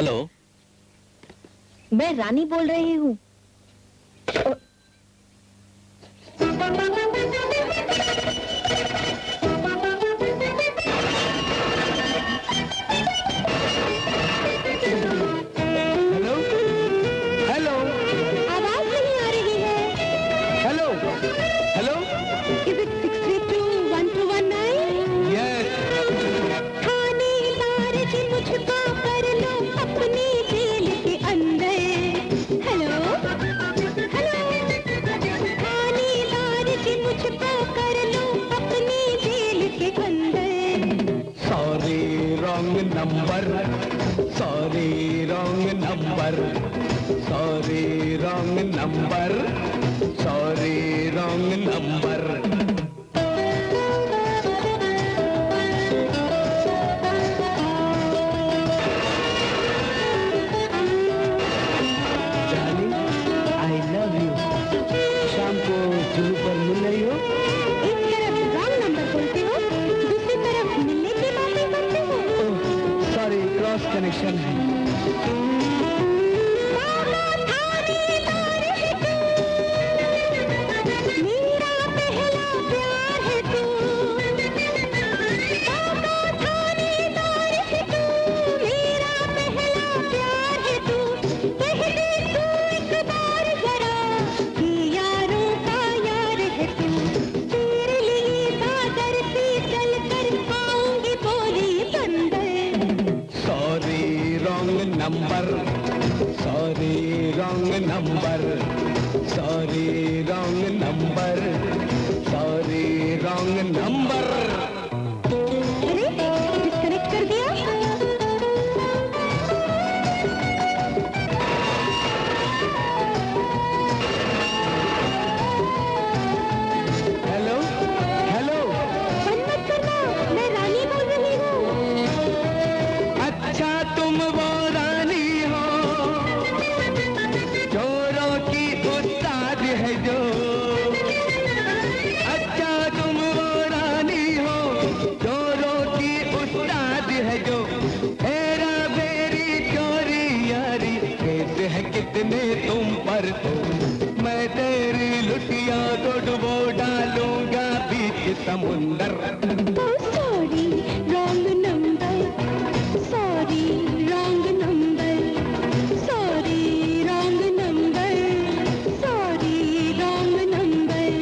Hello, मैं रानी बोल रही हूँ। हेलो हेलो, आवाज नहीं आ रही है। Hello hello, Is it 632-1219? Yes. थानेदार जी मुझको कर लो अपनी जेल के अंदर। हेलो हेलो, थानेदार जी मुझको कर लो अपनी जेल के अंदर। Sorry wrong number, sorry wrong number, sorry wrong number, sorry wrong number. Darling, I love you. शाम को जुहू पर मिल रही हो? एक तरफ रॉन्ग नंबर बोलते हो, दूसरी तरफ मिलने की बातें करते हो। सॉरी, क्रॉस कनेक्शन है। मेरा पहला प्यार है तू, थानेदार है तू, मेरा पहला प्यार है तू। कह दे तू एक बार जरा कि यारों का यार है तू। तेरे लिए दादर से चल कर आऊंगी बोली बंदर। Sorry wrong number, sorry wrong number, sorry wrong number, sorry wrong number. अरे डिस्कनेक्ट कर दिया। हेलो हेलो, बंद मत करना, मैं रानी बोल रही हूँ। अच्छा तुम वो रानी हो, चोरों की उस्ताद है जो। अच्छा तुम वो रानी हो, चोरों की उस्ताद है जो। हेरा फेरी चोरी यारी कैसे है कितने तुम पर तो। मैं तेरी लुटिया को डुबो डालूंगा बीच समुंदर। Sorry wrong number, sorry wrong number, sorry wrong number, sorry wrong number.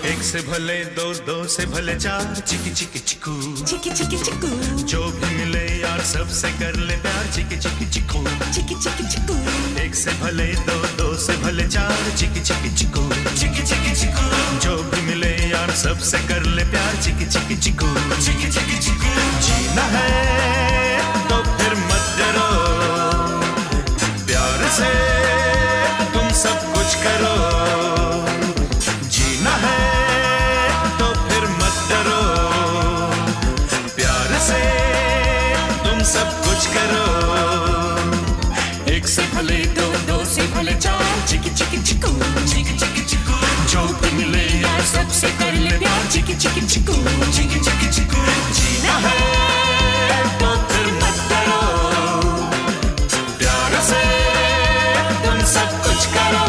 एक से भले दो, दो से भले चार, चिकी चिकी चिकू, चिकी चिकी चिकू, जो भी मिले यार सबसे कर ले प्यार, चिकी चिकी चिकू, चिकी चिकी चिकू। एक से भले दो, दो से भले चार, चिकी चिकी चिकू, चिकी चिकी चिकू, जो भी मिले यार सबसे कर ले प्यार, चिकी चिकी चिकू, चिकी चिकी चिकू। जीना है तो फिर मत डरो, प्यार से तुम सब कुछ करो। जीना है तो फिर मत डरो, प्यार से तुम सब कुछ करो। एक से भले दो, दो से भले चार, चिकी चिकी चिकू, चिकी चिकी चिकू, जो भी मिले यार सबसे कर ले प्यार, चिकी चिकी चिकू, चिकी चिकी चिकू। जीना है तो फिर मत डरो, प्यार से तुम सब कुछ करो।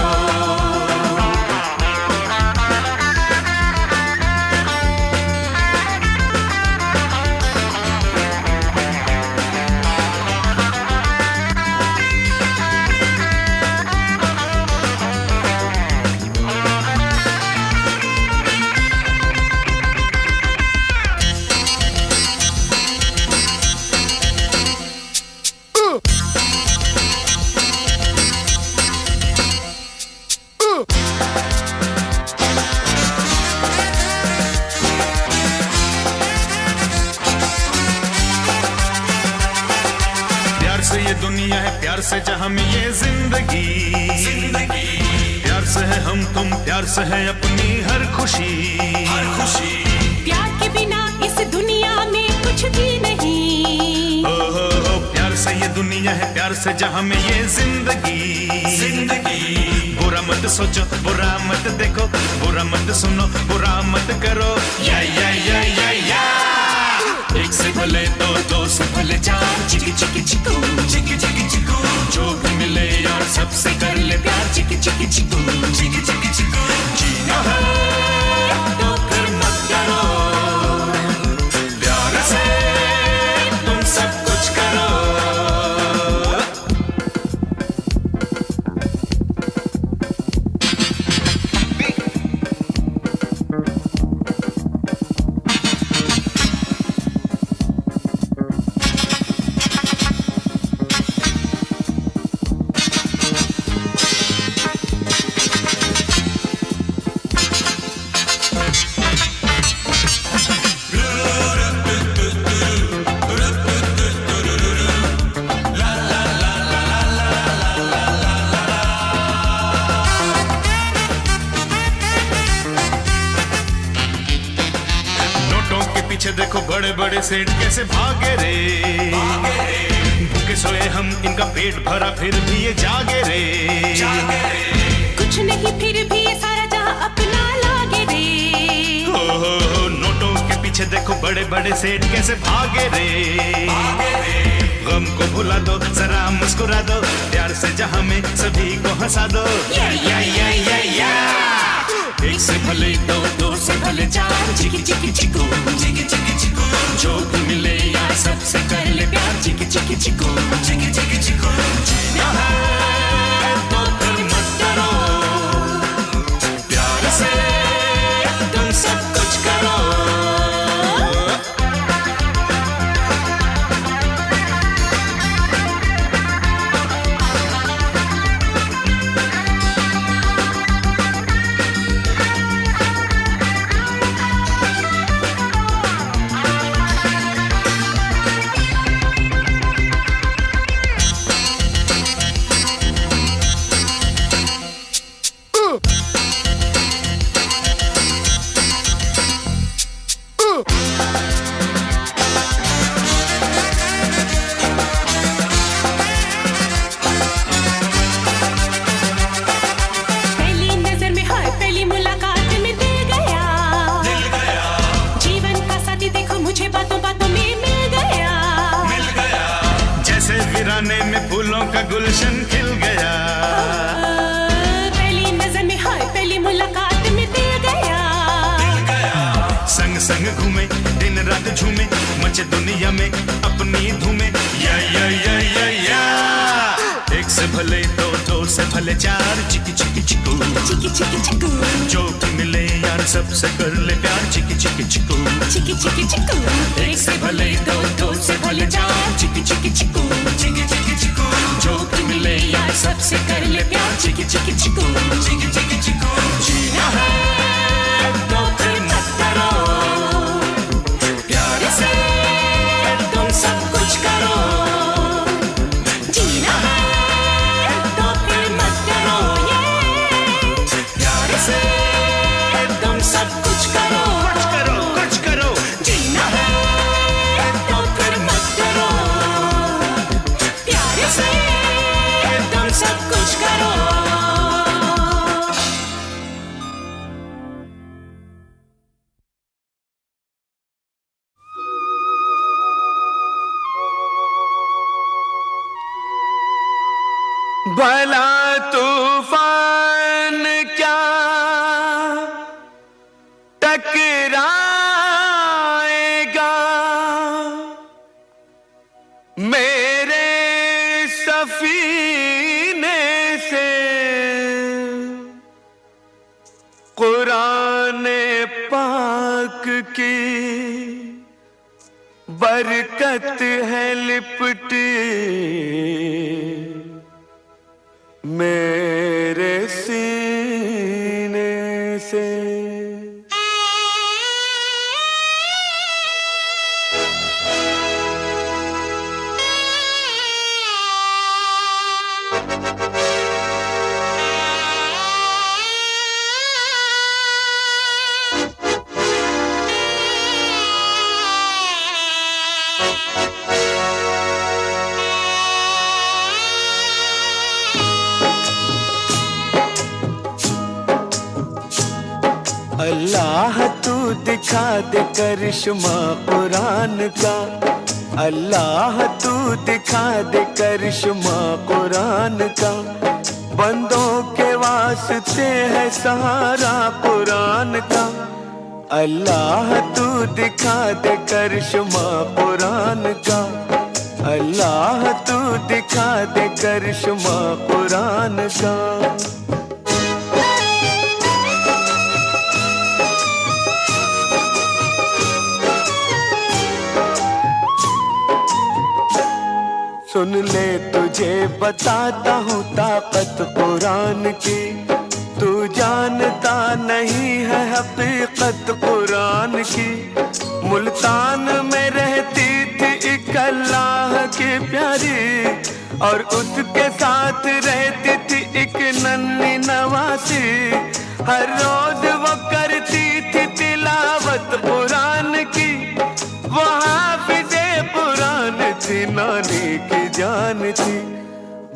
प्यार से जहां में ये जिंदगी, प्यार से है हम तुम, प्यार से है अपनी हर खुशी। प्यार के बिना इस दुनिया में कुछ भी नहीं। हो प्यार से ये दुनिया है, प्यार से जहां में ये जिंदगी। बुरा मत सोचो, बुरा मत देखो, बुरा मत सुनो, बुरा मत करो। या एक से भले दो से भले चार, चिकी चिकी चिकू, चिकी चिकी चिकू। जो भी मिले यार सबसे कर ले प्यार, चिकी चिकी चिकू, चिकी चिकी चिकू। जीना है तो फिर मत करो, प्यार से तुम सब कुछ करो। देखो बड़े बड़े सेठ कैसे भागे रे, भूखे सोए हम इनका पेट भरा फिर भी ये जागे रे। कुछ नहीं फिर भी ये सारा जहां अपना लागे रे। हो नोटों के पीछे देखो बड़े बड़े सेठ कैसे भागे रे। गम को भुला दो, जरा मुस्कुरा दो, प्यार से जहां में सभी को हंसा दो। या एक से भले दो से भले चार, चिकी चिकी चिकू, चिकी चिकी चिकू। जो भी मिले यार सबसे कर ले प्यार, चिकी चिकी चिकू, चिकी चिकी चिकू। जीना है तो फिर मत करो, प्यार से तुम सब कुछ करो। में फूलों का गुलशन खिल गया। पहली नजर में हाय, पहली मुलाकात में दिल गया। संग संग घूमे दिन रात झूमे, मचे दुनिया में अपनी धूमे। या एक से भले दो से भले चार, चिकी चिकी चिकू, चिकी चिकी चिकू। जो भी मिले यार सबसे कर ले प्यार, चिकी चिकी चिकू, चिकी चिकी चिकू। एक से भले दो से भले चार, चिकी चिकी चिकू, चिकी चिकी चिकू। जो भी मिले यार सबसे कर ले प्यार, चिकी चिकी चिकू, चिकी चिकी चिकू। जीना है तो फिर मत करो, प्यार से तुम सब कुछ करो। जीना है तो फिर मत करो, प्यार से तुम सब कुछ करो, कुछ करो। जीना है तो फिर मत करो, प्यार से तुम सब कुछ करो। भला तूफान क्या टकराएगा मेरे सफीने से, कुरान पाक की बरकत है लिपटी मेरे सीने से। दिखा दे करिश्मा कुरान का, अल्लाह तू दिखा दे करिश्मा कुरान का। बंदों के वास्ते है सहारा कुरान का, अल्लाह तू दिखा दे करिश्मा कुरान का, अल्लाह तू दिखा दे करिश्मा कुरान का। सुन ले तुझे बताता हूँ ताकत कुरान की, तू जानता नहीं है हकीकत कुरान की। मुल्तान में रहती थी एक अल्लाह की प्यारी, और उसके साथ रहती थी एक नन्ही नवासी। हर रोज वो करती थी तिलावत कुरान की, वो हाफिज़े कुरान थी, नानी की जान थी।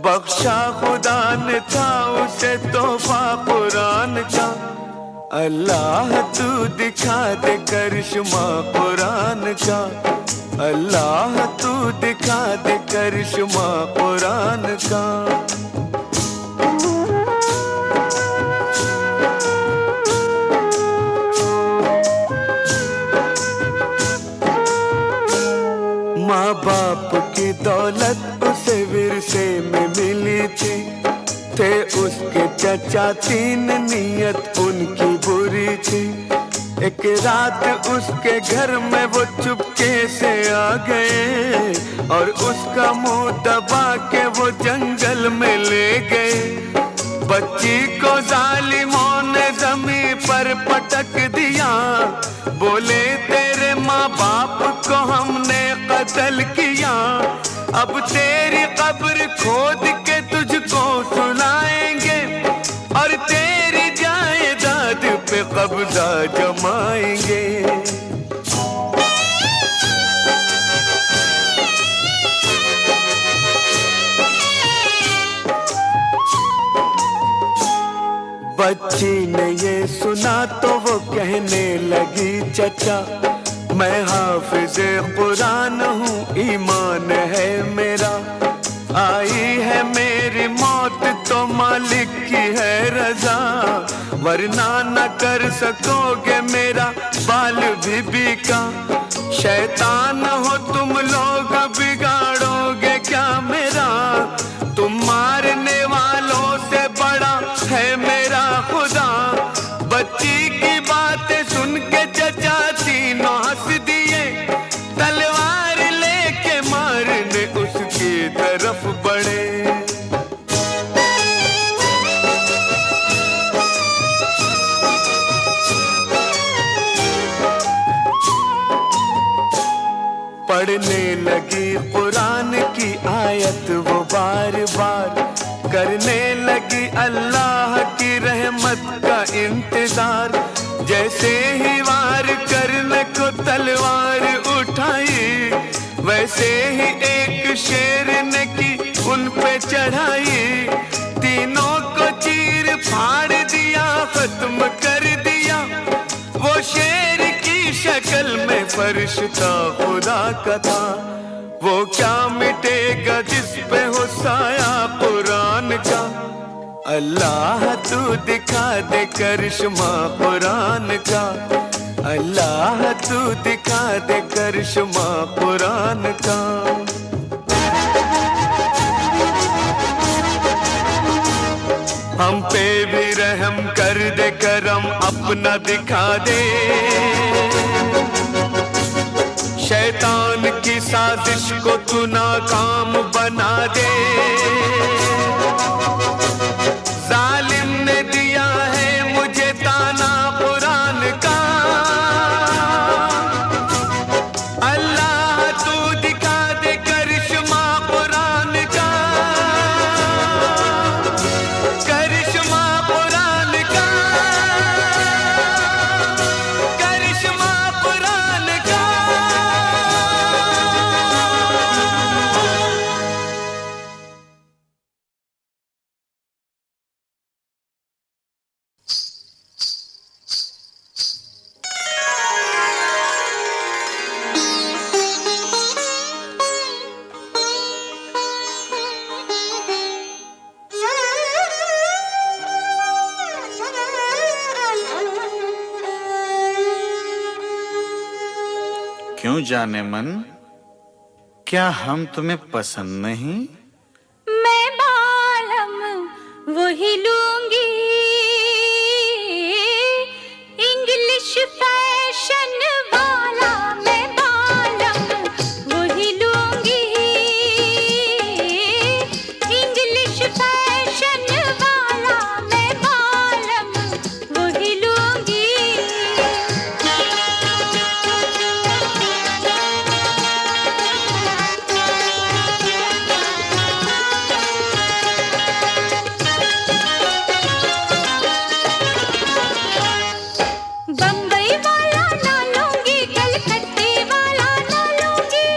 बख्शा खुदा ने था उसे तोहफा कुरान का, अल्लाह तू दिखा दे करिश्मा कुरान का, अल्लाह तू दिखा दे करिश्मा कुरान का। माँ बाप की दौलत उसे विरसे में मिली थी, थे उसके चचा तीन, नियत उनकी बुरी थी। एक रात उसके घर में वो चुपके से आ गए, और उसका मुंह दबा के वो जंगल में ले गए। बच्ची को जालिमों ने जमीन पर पटक दिया, बोले तेरे माँ बाप को हमने कत्ल किया, अब तेरी कब्र खोद के तुझको सुलाएंगे, और तेरी जायदाद पे कब्जा जमाएंगे। बच्ची ने ये सुना तो वो कहने लगी चचा, मैं हाफिज़े कुरान हूँ, ईमान है मेरा। आई है मेरी मौत तो मालिक की है रजा, वरना न कर सकोगे मेरा बाल बीबी का। शैतान हो तुम लोग, बिगाड़ोगे क्या मेरा, तुम मारने वालों से बड़ा है मेरा खुदा। बच्ची की बातें सुन के चचा तीनों हंस दिए, तलवार लेके मारने उसकी तरफ बढ़े। पढ़ने लगी कुरान की आयत वो बार बार, करने लगी अल्लाह की रहमत का इंतजार। जैसे ही वार करने को तलवार उठाई, वैसे ही एक शेर ने की उन पे चढ़ाई। तीनों को चीर फाड़ दिया, खत्म कर दिया। वो शेर की शक्ल में फरिश्ता खुदा का था, वो क्या मिटेगा जिस पे हो साया कुरान का। अल्लाह तू दिखा दे करिश्मा कुरान का, अल्लाह तू दिखा दे करिश्मा कुरान का। हम पे भी रहम कर दे, करम अपना दिखा दे। शैतान की साजिश को तू नाकाम बना दे। क्यों जाने मन, क्या हम तुम्हें पसंद नहीं? मैं बालम वही लूंगी, इंग्लिश फैशन वाला। मैं बालम वही लूंगी, इंग्लिश फैशन वाला। मैं बालम वही लूंगी। बम्बई वाला ना लूंगी, कलकत्ते वाला ना लूंगी।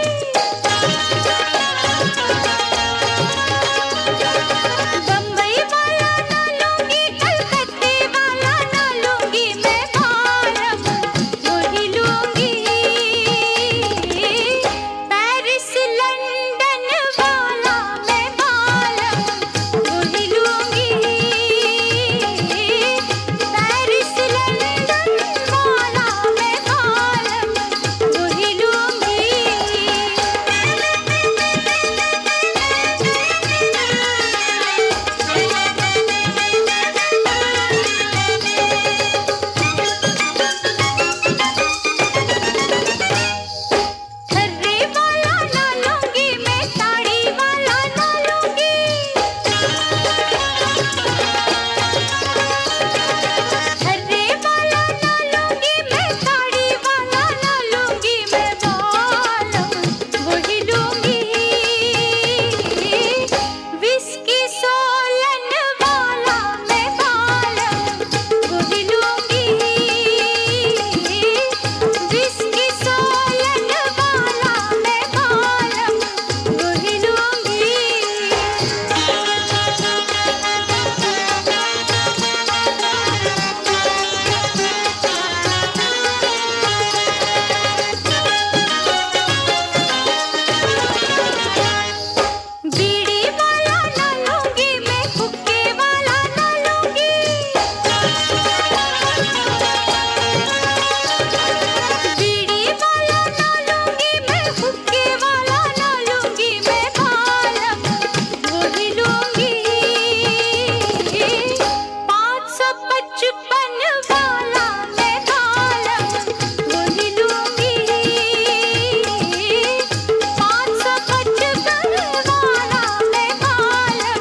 बम्बई वाला ना लूंगी, कलकत्ते वाला ना लूंगी। मैं बालम वही लूंगी, पेरिस लंदन वाला। मैं बालम वही लूंगी, पेरिस लंदन वाला। मैं बालम वही लूंगी। खर्रे वाला ना लूंगी, मैं साड़ी वाला ना लूंगी। खर्रे वाला ना लूंगी, मैं साड़ी वाला ना लूंगी। मैं बालम वही लूंगी, विस्की सोलन वाला। मैं बालम वही लूंगी, विस्की सोलन वाला। मैं बालम वही लूंगी। बीड़ी वाला ना लूंगी, मैं हुक्के वाला ना लूंगी। बीड़ी वाला ना लूंगी, मैं हुक्के वाला ना लूंगी। मैं बालम वही लूंगी, 555 वाला। मैं बालम वही लूंगी, 555 वाला। मैं बालम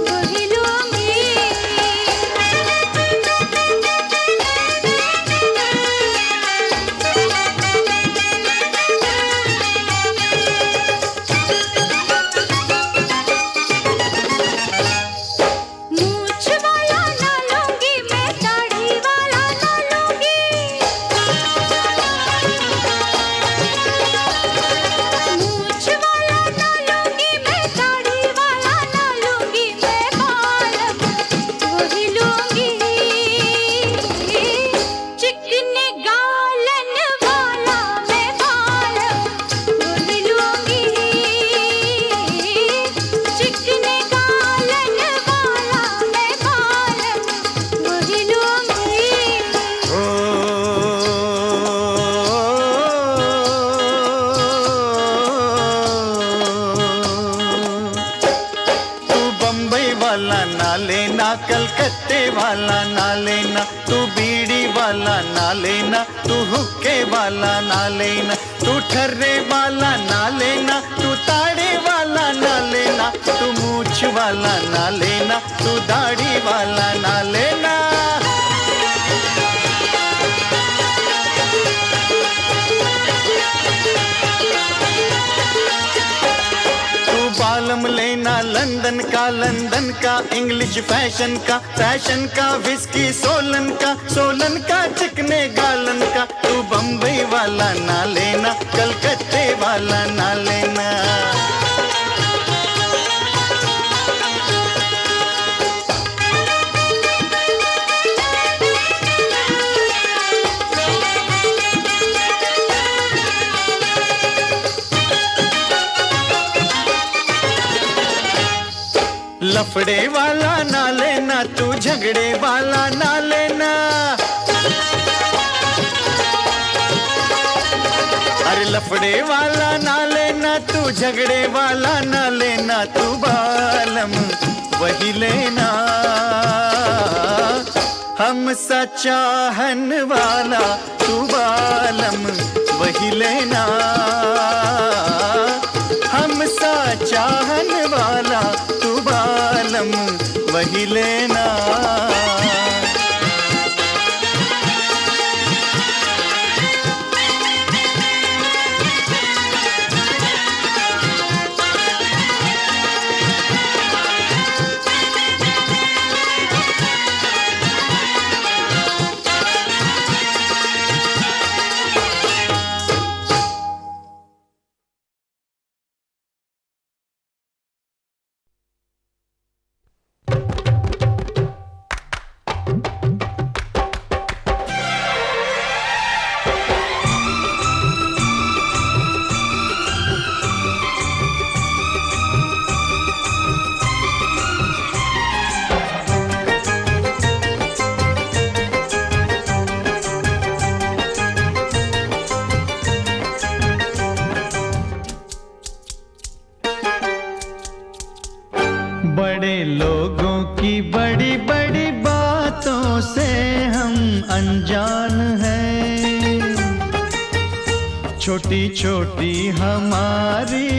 वही लूंगी। मूछ वाला ना लूंगी, मैं दाढ़ी वाला ना लूंगी। मूछ वाला ना लूंगी, मैं दाढ़ी वाला ना लूंगी। मैं बालम वही लूंगी, चिकने गालन वाला। मैं बालम वही लूंगी, चिकने गालन वाला। मैं बालम वही लूंगी। तू बम्बई वाला ना लेना, कलकत्ते वाला ना लेना, तू बीड़ी वाला ना लेना, तू हुक्के वाला ना लेना, तू ठर्रे वाला ना लेना, तू ताड़े वाला ना लेना, तू मूछ वाला ना लेना, तू दाढ़ी वाला ना लेना। तू बालम लेना लंदन का, लंदन का इंग्लिश फैशन का विस्की सोलन का चिकने गालन का। तू बम्बई वाला ना लेना, कलकत्ते वाला ना लेना। लफड़े वाला ना लेना, तू झगड़े वाला ना लेना। अरे लफड़े वाला ना लेना तू, झगड़े वाला ना लेना तू, बालम वही लेना। हम सा चाहन वाला तू बालम वही लेना। हम सा चाहन वाला तू बालम वही लेना। बड़े लोगों की बड़ी बड़ी बातों से हम अनजान हैं। छोटी छोटी हमारी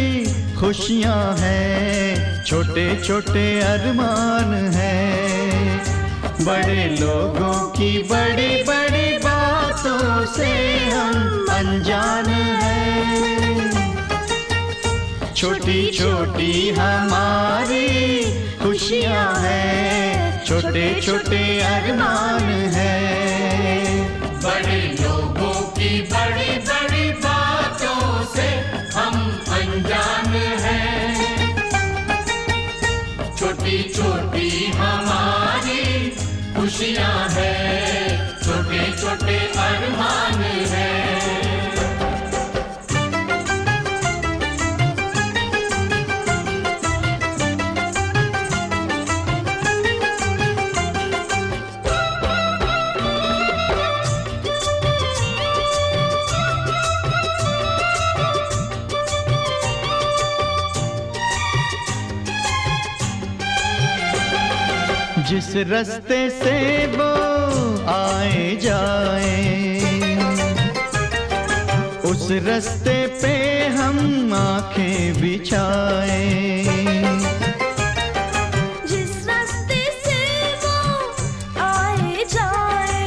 खुशियां हैं, छोटे छोटे अरमान हैं। बड़े लोगों की बड़ी बड़ी बातों से हम अनजान हैं। छोटी छोटी हमारी खुशियां हैं, छोटे छोटे अरमान हैं। बड़े लोगों की बड़ी बड़ी बातों से हम अनजान हैं। छोटी छोटी हमारी खुशियां हैं, छोटे छोटे अरमान हैं। जिस रास्ते से वो आए जाए, उस रास्ते पे हम आंखें बिछाए। जिस रास्ते से वो आए जाए,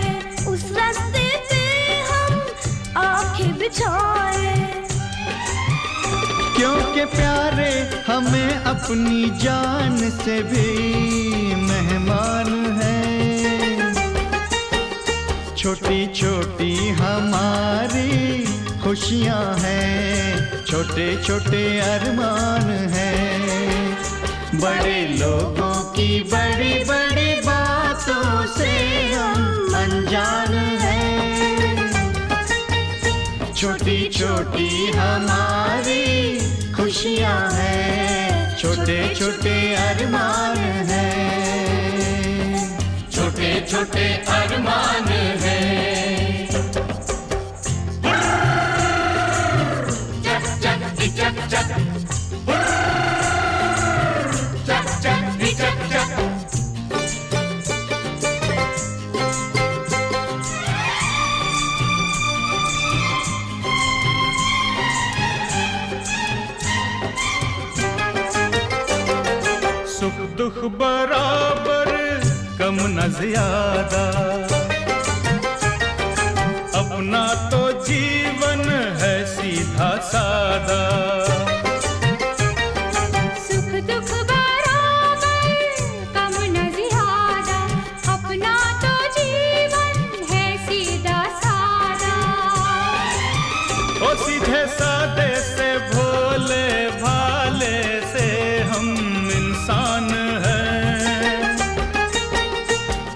उस रास्ते पे हम आंखें बिछाए। क्योंकि प्यारे हमें अपनी जान से भी मेहमान हैं। छोटी छोटी हमारी खुशियां हैं, छोटे छोटे अरमान हैं। बड़े लोगों की बड़ी बड़ी बातों से हम अनजान हैं। छोटी छोटी हमारी खुशियां हैं, छोटे छोटे अरमान हैं। छोटे छोटे अरमान हैं। चक चक चक चक, चक चक चक चक। सुख दुख बराबर, कम न ज्यादा। अपना तो जीवन है सीधा सादा। सुख दुख बराबर, कम न ज्यादा। अपना तो जीवन है सीधा सादा। ओ सीधे सादे से भोले भाले से हम इंसान हैं।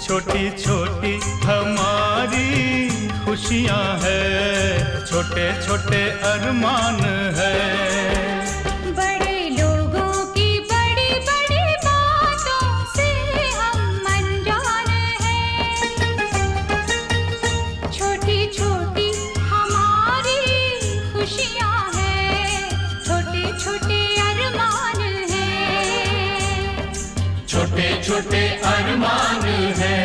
छोटी छोटी हमारी खुशियां हैं, छोटे छोटे अरमान हैं। बड़े लोगों की बड़ी बड़ी बातों से हम अनजान हैं। छोटी छोटी हमारी खुशी छोटे अरमान हैं।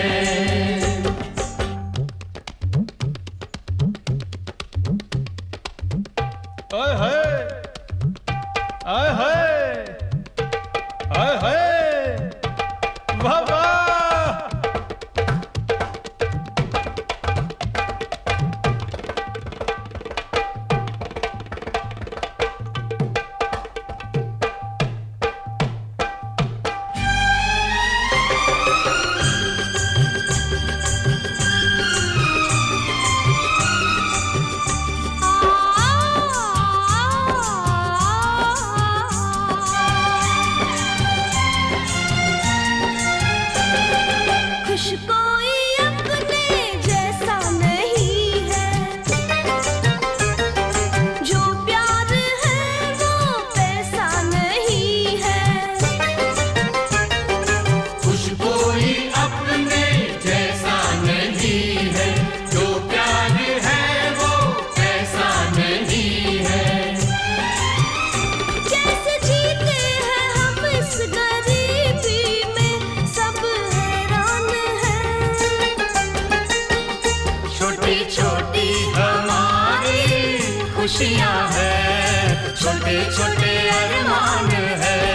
आय हाय आय हाय आय हाय वाह वाह। खुश कोई अपने जैसा नहीं है, जो प्यार है वो पैसा नहीं है। खुश कोई अपने जैसा नहीं है, जो प्यार है वो ऐसा नहीं है। कैसे जीते हैं हम इस गरीबी में, सब हैरान हैं। छोटी छोटी हमारी खुशियाँ हैं, छोटे छोटे अरमान हैं।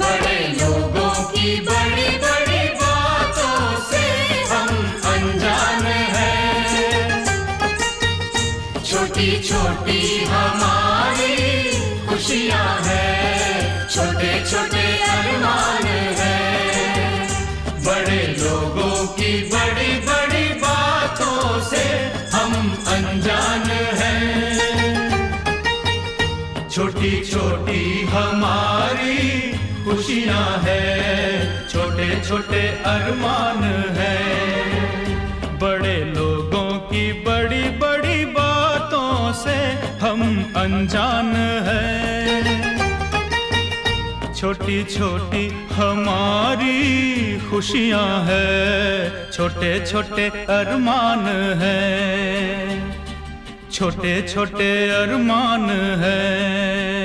बड़े लोगों की बड़ी बड़ी बातों से हम अनजान हैं। छोटी छोटी हमारी खुशियाँ हैं, छोटे छोटे अरमान हैं। बड़े लोगों की बड़ी बड़ी बातों से हम अनजान हैं। छोटी छोटी हमारी खुशियाँ हैं, छोटे छोटे अरमान हैं। बड़े लोगों की बड़ी बड़ी बातों से हम अनजान हैं। छोटी छोटी हमारी खुशियाँ हैं, छोटे छोटे अरमान हैं, छोटे छोटे अरमान हैं।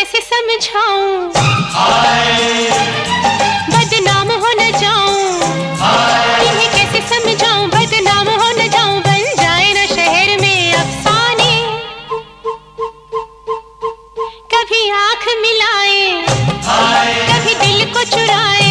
कैसे समझाऊं, बदनाम हो न जाऊं, इन्हें कैसे समझाऊं, बदनाम हो न जाऊं, बन जाए न शहर में अफसाने। कभी आंख मिलाए, कभी दिल को चुराए,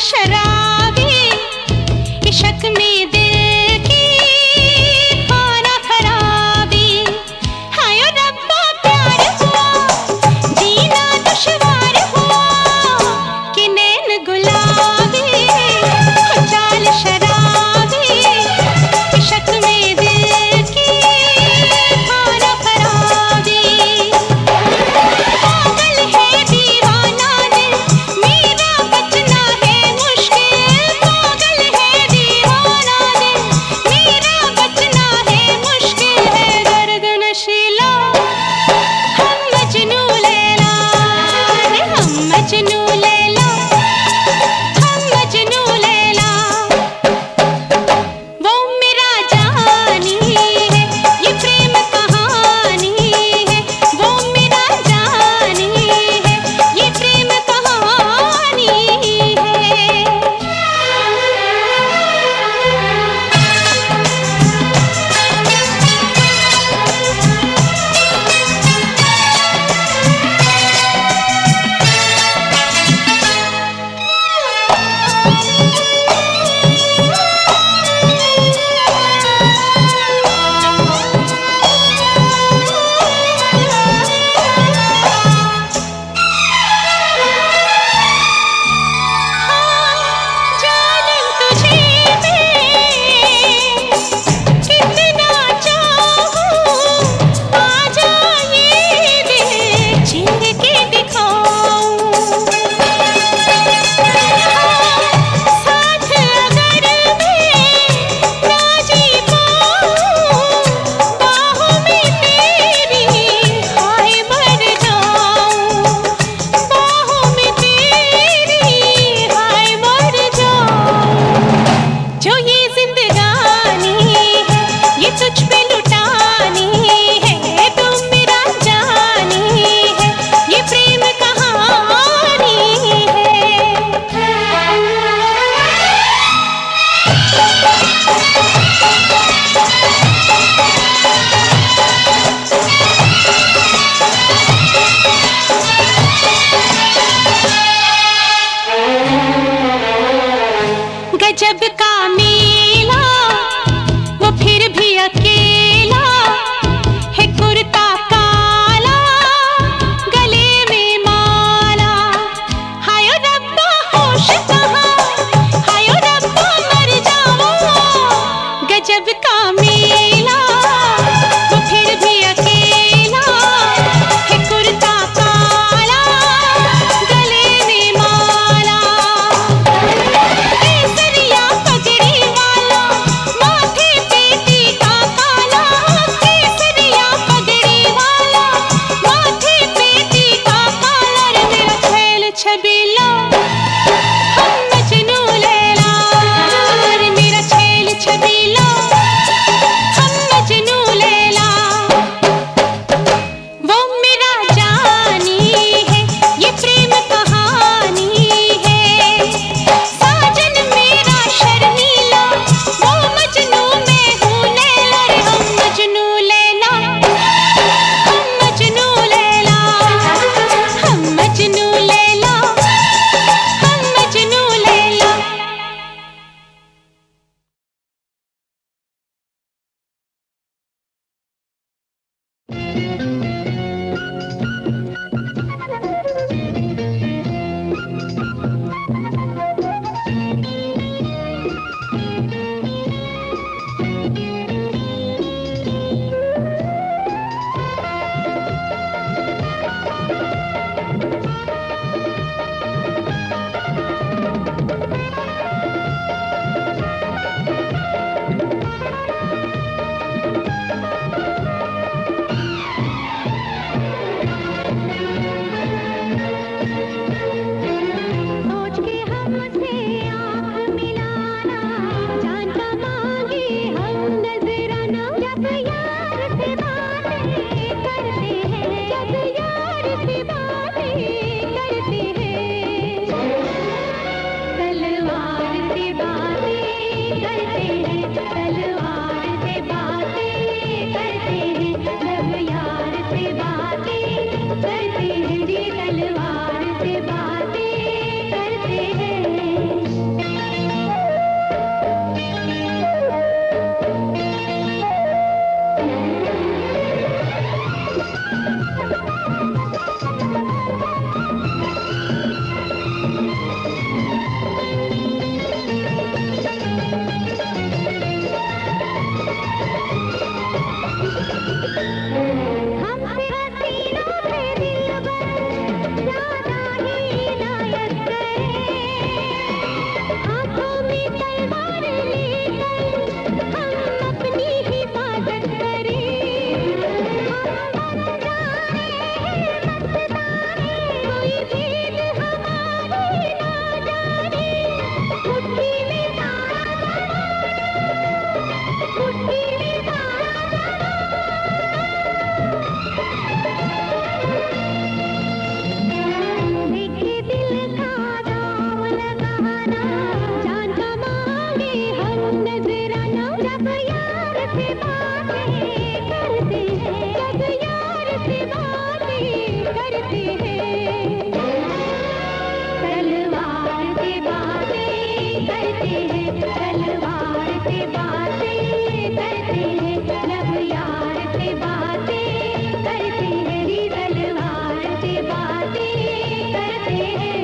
शराबी, इश्क में दिल की खाना खराबी। हाय रब्बा प्यार हुआ, जीना दुश्वार हुआ, कि नैन गुलाबी, चाल शराबी, इश्क में दिल की खाना खराबी। पागल है दीवाना दिल, मेरा बचना है मुश्किल। पागल है दीवाना दिल, मेरा बचना है मुश्किल। है दर्द नशीला, हम मजनू लैला, हम मजनू लैला, हम मजनू लैला। वो मेरा जानी है, ये प्रेम कहानी है। वो मेरा जानी है, ये प्रेम कहानी है। जालिम तुझे मैं कितना चाहूं, आजा ये दिल चीर के दिखाऊं। साथ अगर मैं ना जी पाऊं, बाहों में तेरी हाय मर जाऊं। बाहों में तेरी हाय मर जाऊं। जो ये जिंदगानी है, ये तुझ पे लुटानी है। तू मेरा जानी है, ये प्रेम कहानी है। गजब का मेला, वो फिर भी अकेला है। कुर्ता काला, गले में माला। हाय रब्बा होश कहाँ, हाय रब्बा मर जाऊं। गजब का मेला, वो फिर भी अकेला है। कुर्ता काला, गले में माला। केसरिया पगड़ी वाला, करते हैं तलवार से बातें करते हैं लब यार से बातें करते हैं तलवार से बातें करते हैं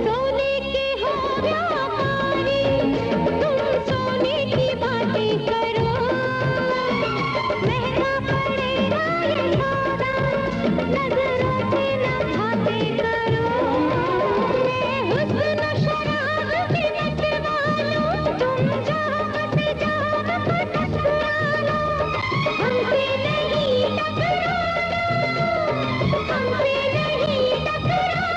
सोने की हो व्यापारी तुम सोने की बातें करो महंगा पड़ेगा ये सौदा नजरों से न बातें करो मैं हुस्न शराब की नच वालों तुम जाओ बस जाओ फटक लो हमसे नहीं टकराना हमसे नहीं टकराना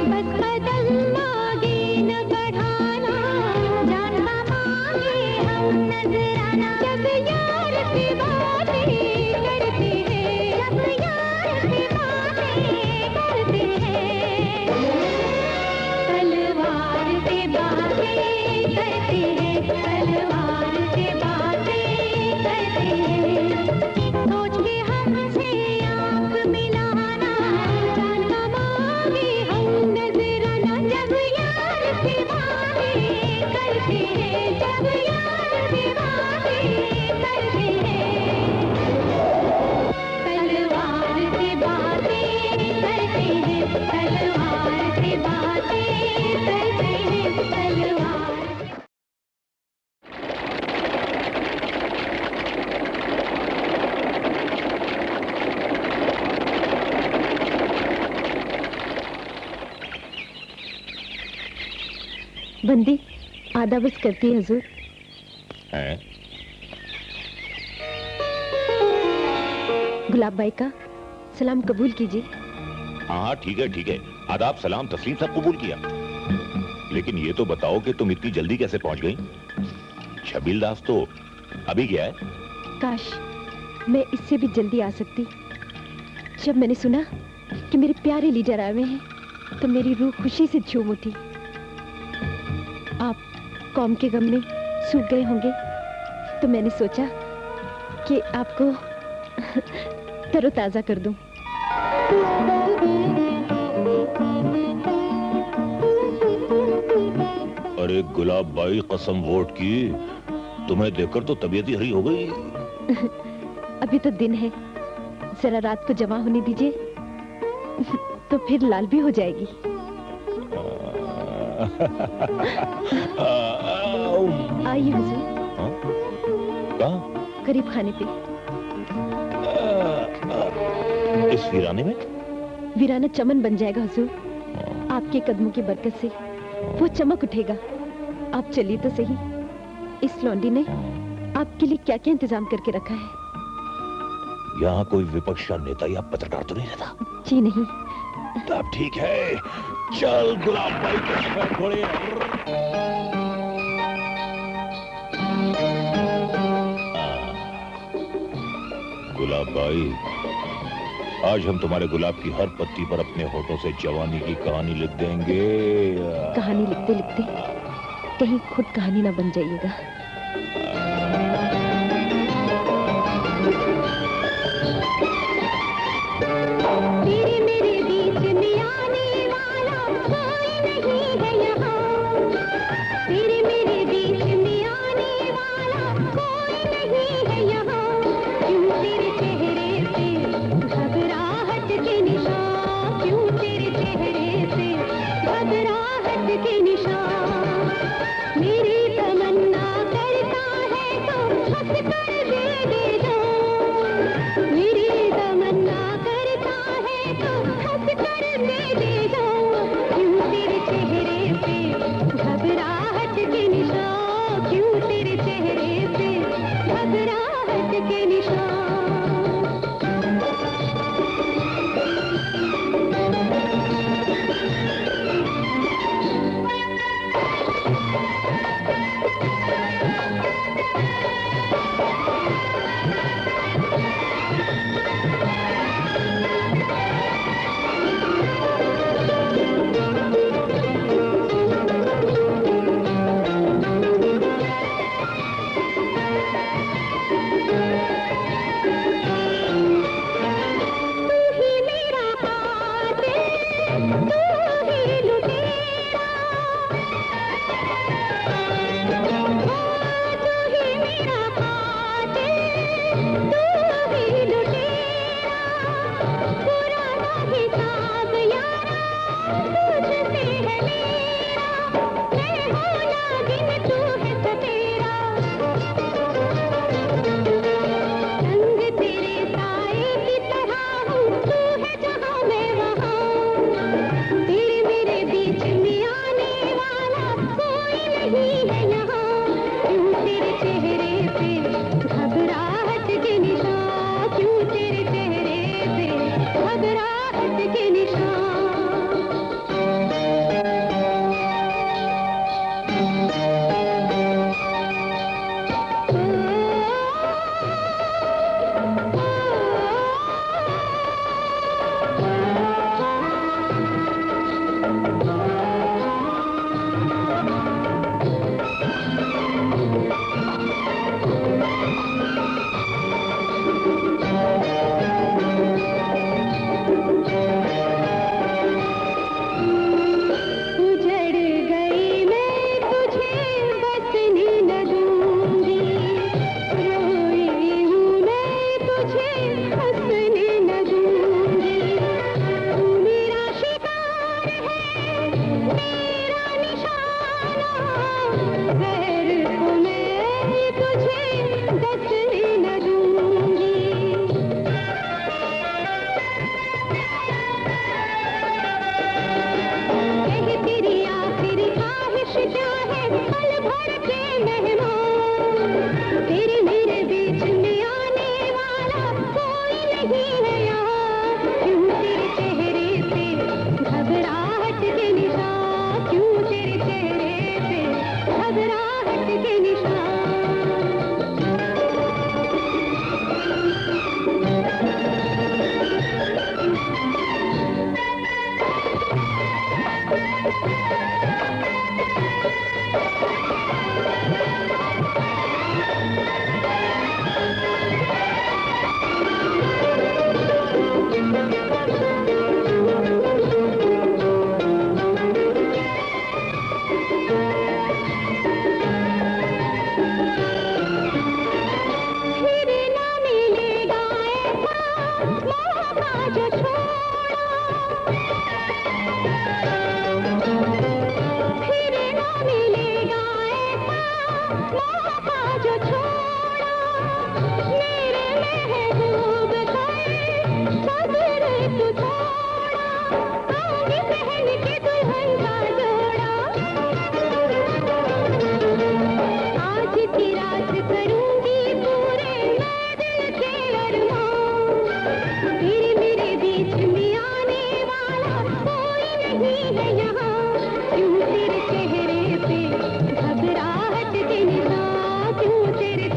बस कदम आगे न बढ़ाना जानना मांगे हम नजराना जब यार से बातें करते हैं जब यार से बातें करते हैं तलवार से बातें करते हैं तलवार से बातें करते हैं सोच के हमसे आंख मिलाना जानना मांगे हम नजराना जब यार से बातें करते हैं जब यार से बातें करते हैं तलवार से बातें करते हैं तलवार से बातें करते हैं तलवार बंदी आधा बस करती है हुजूर। हैं? गुलाब भाई का सलाम कबूल कीजिए। हाँ ठीक है आदाब सलाम तस्लीम सब कबूल किया, लेकिन ये तो बताओ कि तुम इतनी जल्दी कैसे पहुंच गई? शबील दास तो अभी गया है। काश मैं इससे भी जल्दी आ सकती। जब मैंने सुना कि मेरे प्यारे लीडर आए हुए हैं तो मेरी रूह खुशी से झूम उठी। आप कौम के गम में सूख गए होंगे तो मैंने सोचा कि आपको तरोताजा कर दूं। अरे गुलाब भाई कसम वोट की, तुम्हें देखकर तो तबीयत ही हरी हो गई। अभी तो दिन है, जरा रात को जमा होने दीजिए तो फिर लाल भी हो जाएगी। आइए हुजूर। कहाँ? करीब खाने पे। इस वीराने में? वीराना चमन बन जाएगा हुजूर। आपके कदमों की बरकत से वो चमक उठेगा। आप चलिए तो सही। इस लौंडी ने आपके लिए क्या क्या इंतजाम करके रखा है? यहाँ कोई विपक्ष का नेता या पत्रकार तो नहीं रहता? जी नहीं। तब ठीक है, चल गुलाब भाई के सफर घोड़े। गुलाब भाई, आज हम तुम्हारे गुलाब की हर पत्ती पर अपने होठों से जवानी की कहानी लिख देंगे। कहानी लिखते लिखते कहीं खुद कहानी ना बन जाइएगा। तेरे मेरे बीच में आने वाला कोई नहीं है यहाँ। तेरे मेरे बीच में आने वाला कोई नहीं है यहाँ। क्यों तेरे चेहरे से घबराहट के निशान, क्यों तेरे चेहरे से घबराहट के निशान। मेरी तमन्ना करता है तो हंस कर दे जान। मेरी तमन्ना करता है तो हंस कर दे जान। क्यों तेरे चेहरे से घबराहट के निशान, क्यों तेरे चेहरे से घबराहट के निशान। जो छोड़ा मेरे महबूब सब्र तू छोड़ा आगे पहन के दुल्हन का जोड़ा आज की रात करूंगी पूरे मैं दिल के अरमान फिर मेरे बीच में आने वाला कोई नहीं है यहाँ क्यों तेरे चेहरे पे घबराहट दिन सा क्यों तेरे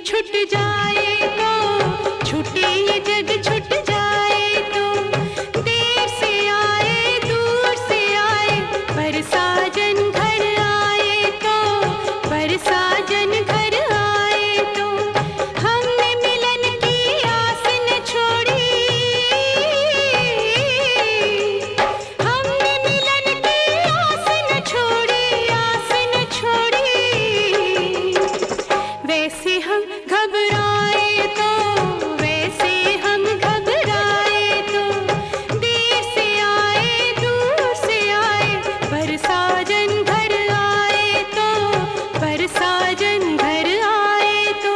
छूट जाए तो छूटे ये जग छूट जाए तो देर से आए दूर से आए पर साजन घर आए तो पर साजन घर आए तो हमने मिलन की आस न छोड़ी हमने मिलन की आस न छोड़ी आस न छोड़ी वैसे हम घबराए तो वैसे हम घबराए तो देर से आए दूर से आए पर साजन घर आए तो पर साजन घर आए तो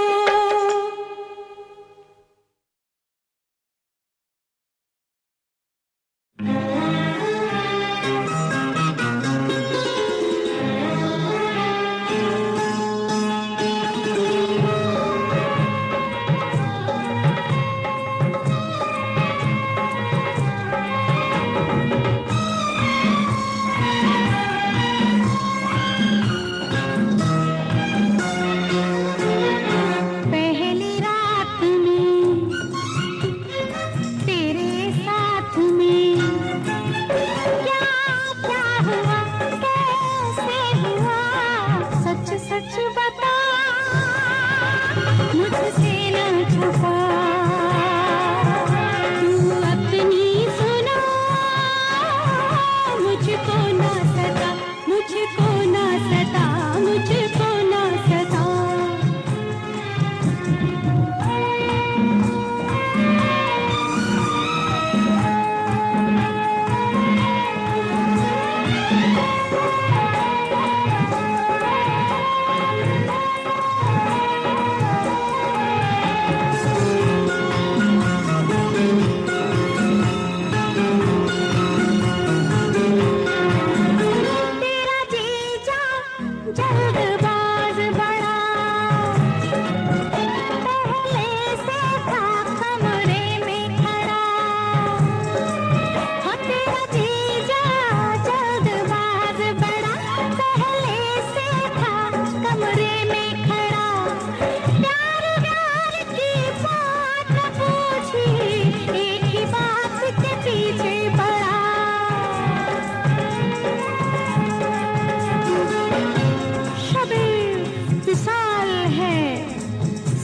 पहली रात में तेरे साथ में क्या क्या हुआ कैसे हुआ सच सच बता मुझसे न छुपा तू अपनी सुना मुझको न सता मुझको न सता मुझको न सता तेरा जीजा जल्दबाज बड़ा पहले से था कमरे में खड़ा हाँ तेरा जीजा जल्दबाज बड़ा पहले से था कमरे में खड़ा प्यार प्यार की बात न पूछी एक ही बात के पीछे पड़ा शबे विशाल है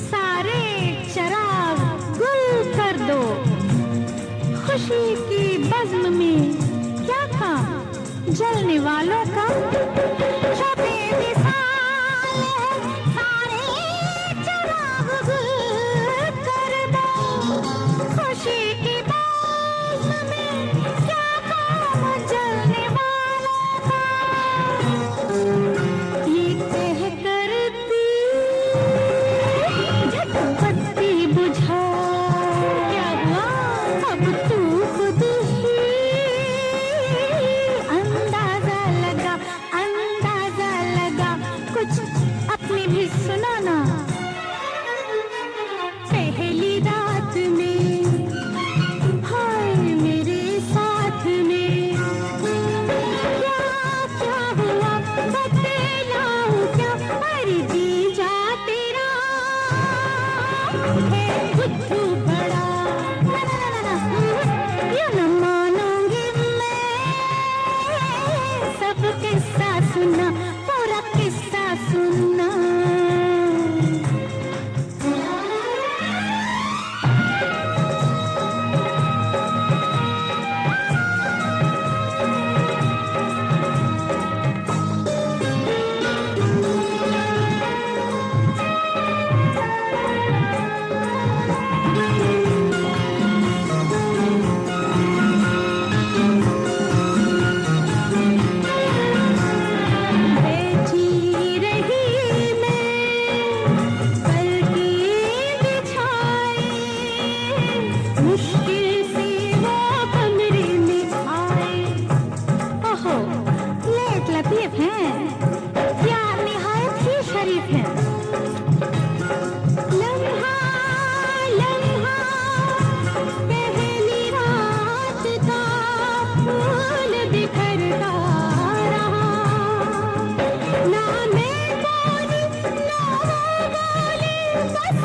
सारे चराग गुल कर दो खुशी की बज़्म में क्या काम जलने वालों का शबे विशाल है सारे चराग गुल कर दो खुशी की बज़्म में क्या काम जलने वालों का ये कह करती झटपट्टी बुझा क्या हुआ अब तू खुद ही अंदाजा लगा कुछ अपनी भी सुनाना पहली रात में हाय मेरे साथ में क्या क्या हुआ बतलाऊं क्या अरे जीजा तेरा है बुद्धू बड़ा ये न मानूंगी मैं सब किस्सा सुनना पूरा किस्सा सुनना बस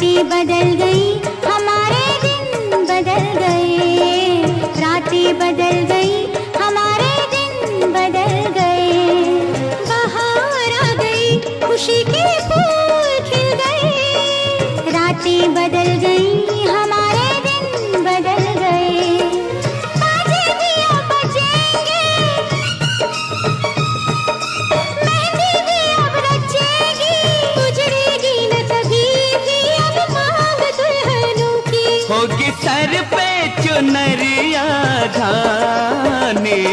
रातें बदल गई, हमारे दिन बदल गए। रातें बदल गई, हमारे दिन बदल गए। बाहर आ गई, खुशी के फूल खिल गए। रातें बदल गई, हमारे दिन बदल गए। बाजे दिया बजेंगे, मेहंदी भी अब रचेगी। गुजरेगी न कभी भी अब मांग दुल्हनों की। होगी सर पे चुनरिया धानी,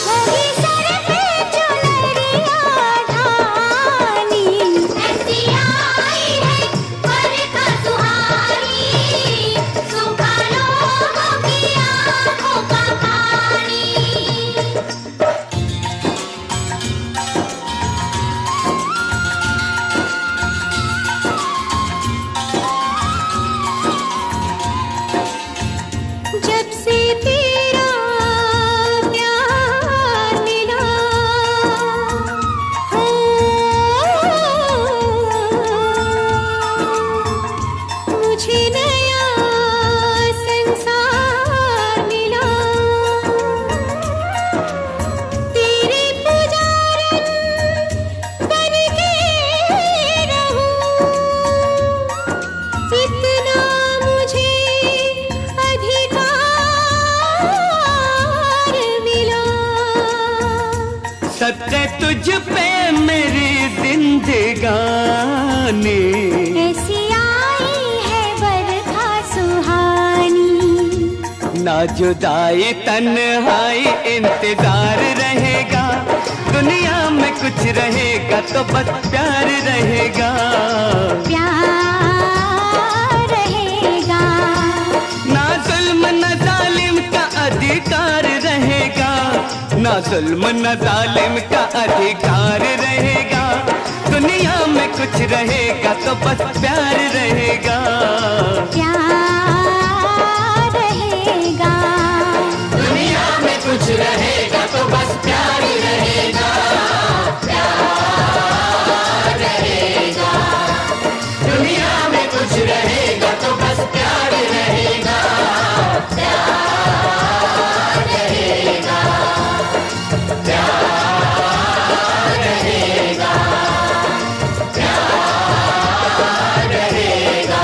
होगी सर पे चुनरिया धानी। ऐसी आई है बरखा सुहानी, सूखा लोगों की आंखों का पानी। जब से तेरा प्यार मिला, हो मुझे नया संसार मिला। तेरे पुजारन बन के रहूं, इतना मुझे अधिकार मिला। सत्य तुझ पे मेरी जिंदगानी, ऐसी आई है बरखा सुहानी। ना जुदाई तन्हाई इंतजार रहेगा। दुनिया में कुछ रहेगा तो बस प्यार रहेगा। प्यार रहेगा, ना जुल्म न जालिम का अधिकार रहेगा। ना जुल्म न जालिम का अधिकार रहेगा। दुनिया में कुछ रहेगा तो बस प्यार रहेगा। प्यार रहेगा। दुनिया में कुछ रहेगा तो बस प्यार रहेगा। प्यार रहेगा। दुनिया में कुछ रहेगा तो बस प्यार रहेगा। प्यार रहेगा। प्यार रहेगा। प्यार रहेगा।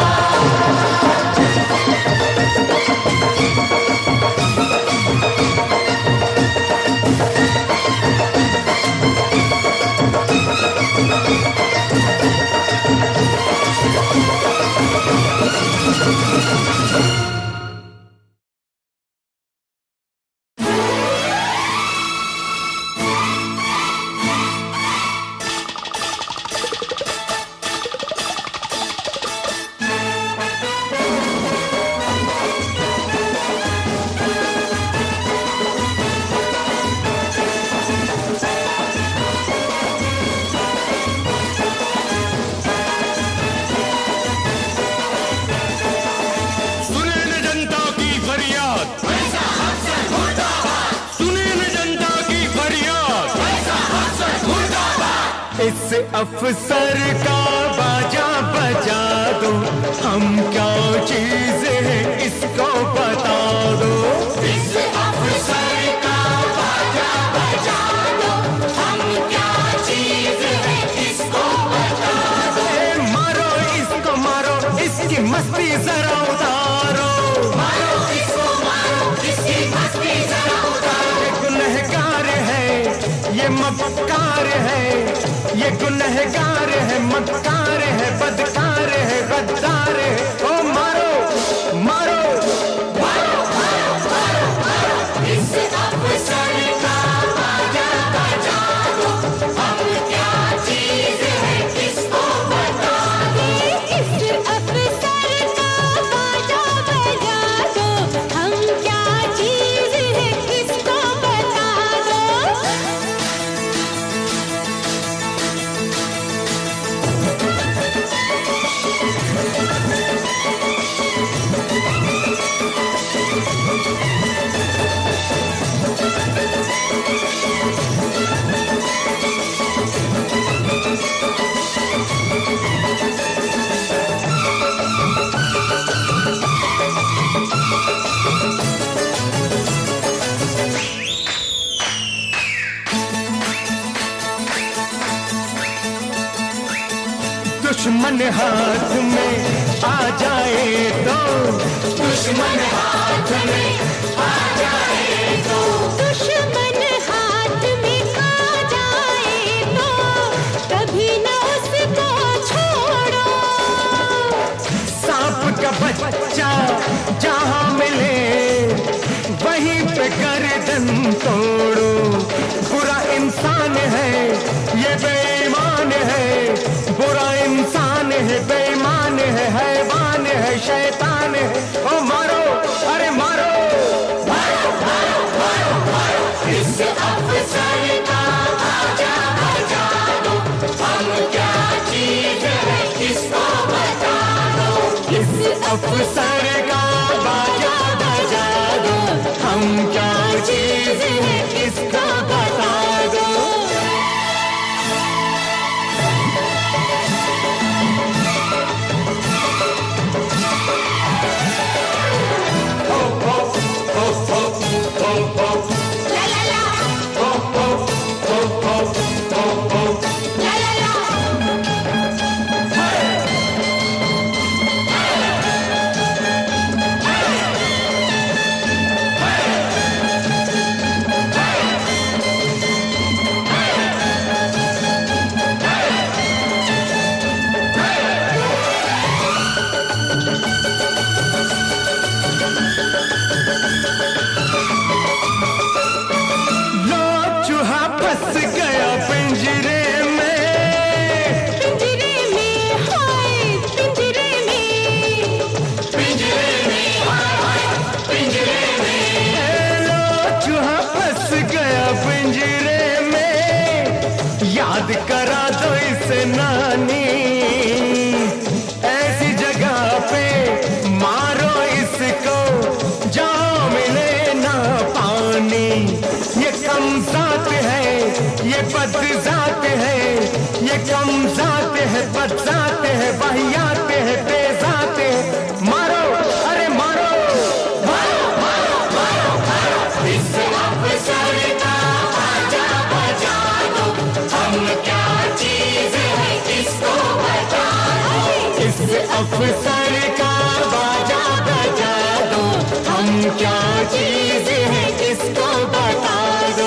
इस अफसर का बाजा बजा दो, हम क्या चीज है इसको बता दो। इस अफसर का बाजा बजा दो, हम क्या चीज है इसको बता दो। मारो इसको मारो, इसकी मस्ती जरा उतारो। मारो इसको मारो, इसकी मस्ती जरा उतारो। ये गुनहगार है, ये मक्कार है, ये गुनहगार है, मक्कार है, बदकार है, गद्दार है। ओ मारो मारो मारो मारो मारो मारो। इस अफसर का बाजा बजा दो, हम क्या चीज है किसको बता दो। इस अफसर का बाजा बजा दो, हम क्या चीज है किसको बता दो। दुश्मन हाथ में आ जाए तो, दुश्मन हाथ में आ जाए तो, दुश्मन हाथ में आ जाए तो कभी न उसको छोड़ो। सांप का बच्चा जहां मिले वहीं पे गर्दन तोड़ो। बुरा इंसान है ये बेईमान है, बुरा इंसान है बेईमान है, हैवान है शैतान है। ओ मारो, अरे मारो, मारो मारो मारो मारो। इस अफसर का बाजा बजा दो, हम क्या चीज है किसको बता दो। इस अफसर का बाजा बजा दो, हम क्या चीज है किसको बता दो। याद करा दो इसे नानी, ऐसी जगह पे मारो इसको जहाँ मिले ना पानी। ये कम जात है, ये बद जात है, ये कम जात है, बद जात है, वाहियात है, बेजात है। मारो, अरे मारो, मारो मारो मारो मारो। इस अफसर का बाजा बजा दो, हम क्या चीज है किसको बता दो। इस अफसर का बाजा बजा दो, हम क्या चीज है किसको बता दो।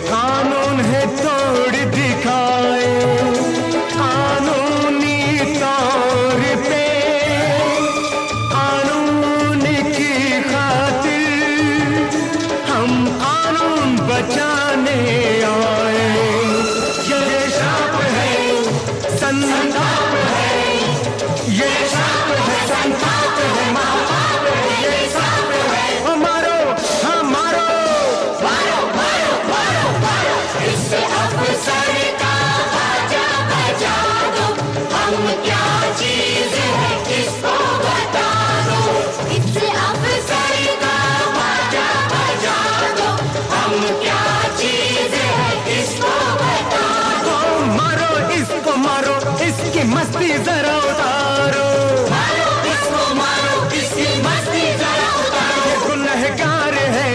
कानून है तोड़ दिखाए, कानूनी तौर पे कानून की खातिर हम कानून बचाने आए। ये शाप है संताप है, ये शाप है संताप है, महापाप है ये शाप है। ओ मारो, हाँ मारो, मारो मारो मारो मारो। इस अफसर का बाजा बजा दो, हम क्या चीज है किसको बता दो। इस अफसर का बाजा बजा दो, हम क्या चीज है किसको बता दो। मारो इसको मारो, इसकी मस्ती जरा उतारो। मारो इसको मारो, इसकी मस्ती जरा उतारो। ये गुनहगार है,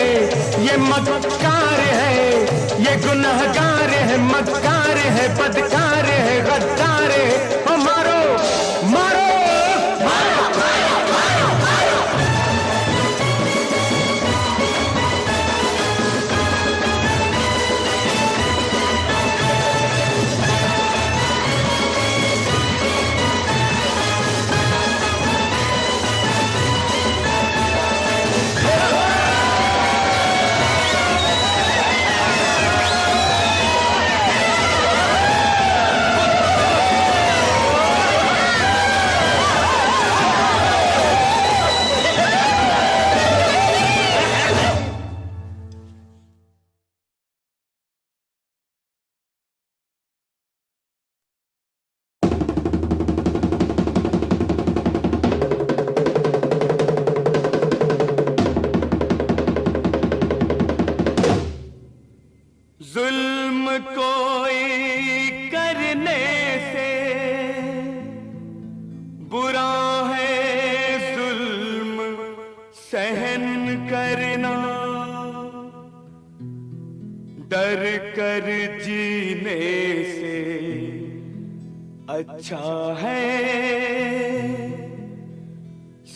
ये मक्कार है, ये गुनहगार है, मक्कार है, बदकार है, गद्दार है। ओ मारो मारो मारो मारो मारो मारो। जुल्म कोई करने से बुरा है जुल्म सहन करना, डर कर जीने से अच्छा है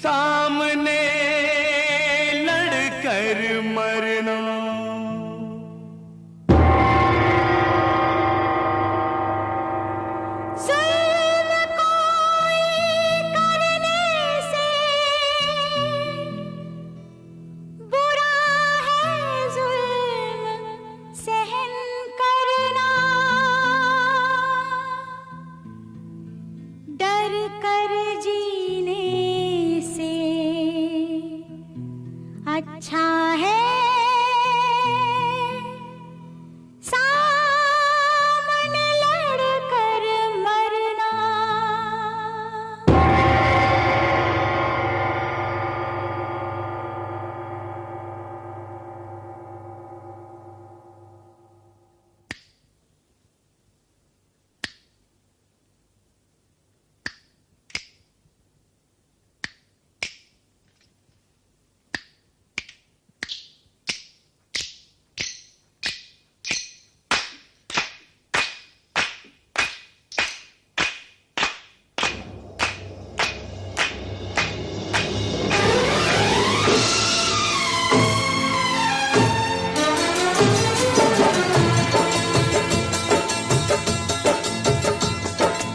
सामने लड़कर मरना। अच्छा है सामने लड़कर मरना।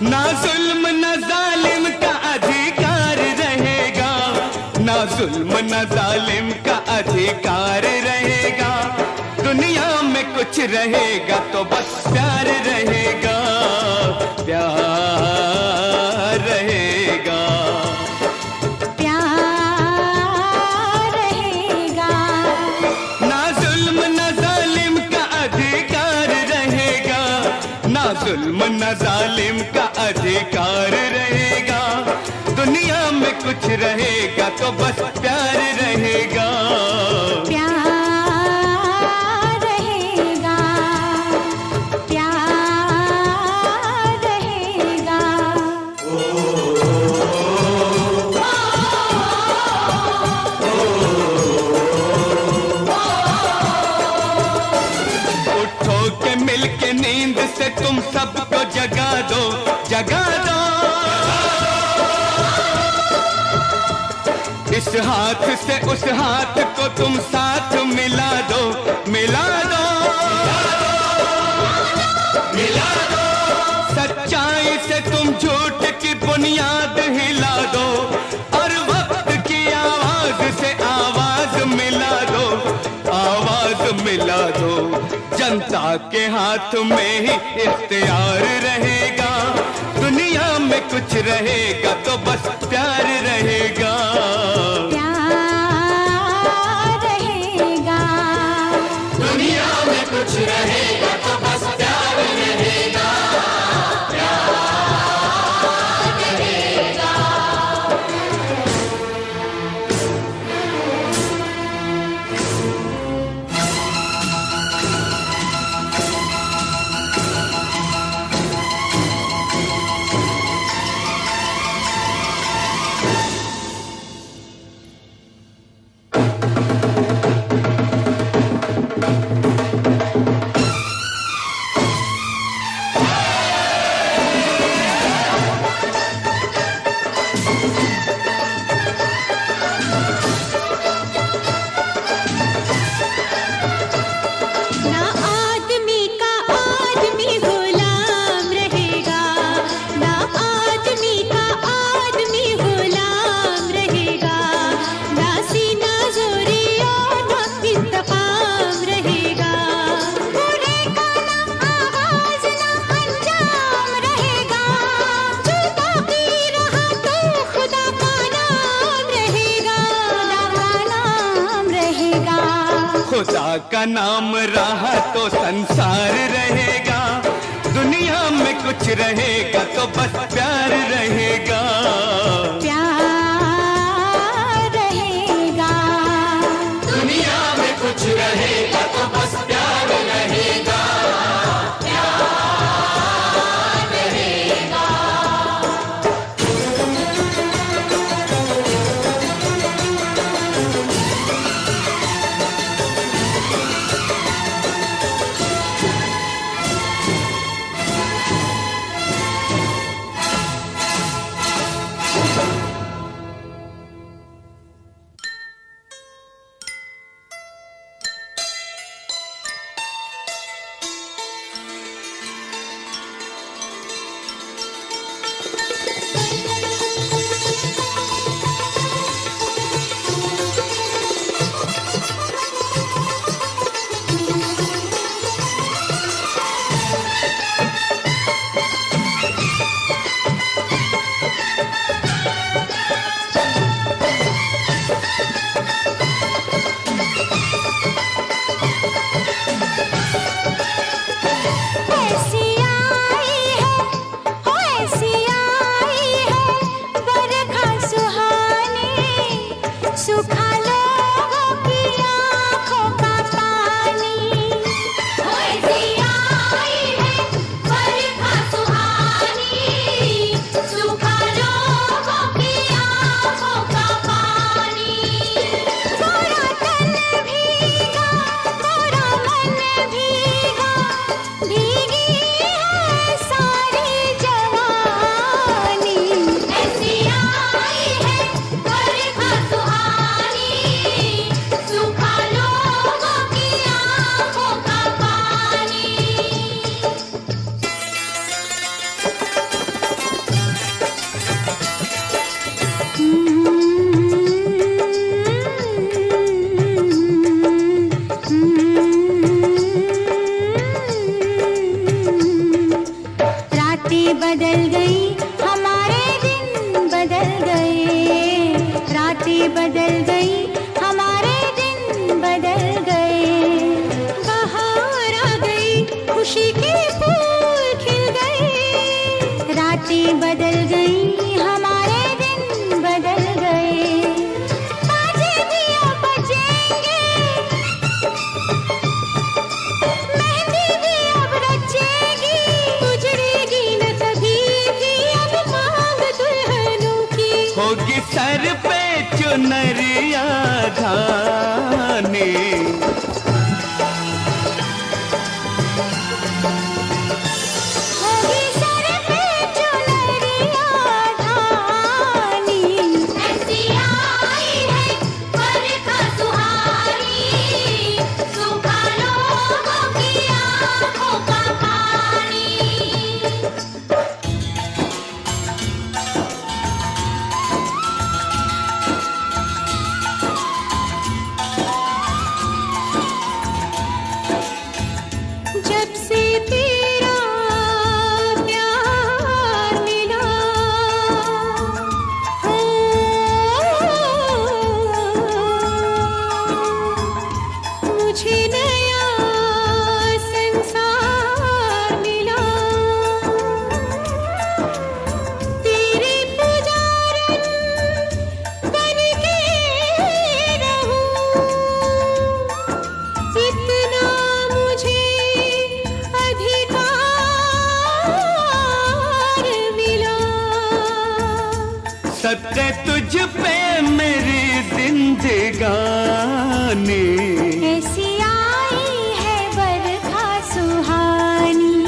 ना जुल्म न जालिम का अधिकार रहेगा, ना जुल्म न जालिम का अधिकार रहेगा। दुनिया में कुछ रहेगा तो बस प्यार रहेगा, प्यार रहेगा, प्यार रहेगा। ना जुल्म न जालिम का अधिकार रहेगा, ना जुल्म न जालिम का अधिकार रहेगा। दुनिया में कुछ रहेगा तो बस प्यार रहेगा, प्यार रहेगा, प्यार रहेगा। उठो के मिलके नींद से तुम सबको जगा दो, जगा दो। इस हाथ से उस हाथ को तुम साथ मिला दो, मिला दो, मिला दो। सच्चाई से तुम झूठ की बुनियाद हिला दो, और वक्त की आवाज से आवाज मिला दो, आवाज मिला दो। जनता के हाथ में ही इख्तियार रहेगा। दुनिया में कुछ रहेगा तो बस प्यार रहेगा, प्यार रहेगा। दुनिया में कुछ रहेगा तो बस प्यार रहेगा, प्यार रहेगा। ना आदमी का आदमी गुलाम रहेगा, ना आदमी का आदमी गुलाम रहेगा। ना सीना जोरी और ना इंतकाम रहेगा। बुरे का ना आवाज ना अंजाम रहेगा। जो बाकी रहा तो खुदा का नाम रहेगा, खुदा का नाम रहेगा। खुदा का नाम रहा तो संसार रहेगा। दुनिया में कुछ रहेगा तो बस प्यार रहेगा, प्यार रहेगा। दुनिया में कुछ रहेगा तो बस प्यार रहेगा, बदल गई, हमारे दिन बदल गए, रातें बदल गई, हमारे दिन बदल गए। बाहर आ गई, खुशी के फूल खिल गए, रातें बदल गई, हमारे दिन बदल गए। बाजे भी अब बजेंगे, मेहंदी भी अब रचेगी, उजड़ेगी न कभी भी अब मांग दुल्हनों की। होगी सर पे चुनरिया धानी, होगी सर पे चुनरिया धानी। ऐसी आई है बरखा सुहानी, सूखा लोगों की आँखों का पानी। जब से तेरा प्यार मिला, हो मुझे नया संसार मिला। तेरे पुजारन बन के रहूं, इतना मुझे अधिकार मिला। सत्य तुझ पे मेरी जिंदगानी, ऐसी आई है बरखा सुहानी।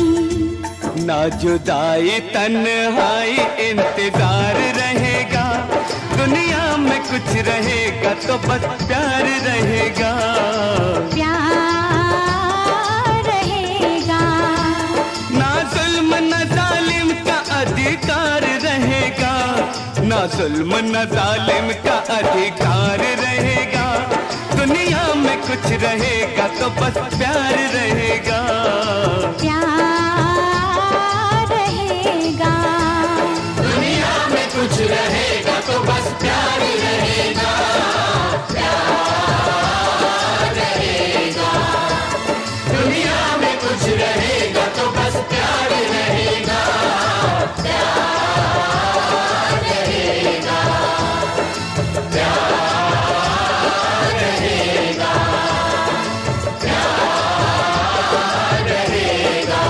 ना जुदाई तन्हाई इंतजार रहेगा, दुनिया में कुछ रहेगा तो बस प्यार रहेगा। प्यार रहेगा, ना जुल्म न जालिम का अधिकार रहेगा, ना जुल्म न जालिम का अधिकार रहेगा। दुनिया में कुछ रहेगा तो बस प्यार रहेगा। प्यार रहेगा, दुनिया में कुछ रहेगा तो बस प्यार रहेगा। प्यार रहेगा, दुनिया में कुछ रहेगा तो बस प्यार रहेगा। प्यार रहेगा, प्यार रहेगा, प्यार रहेगा।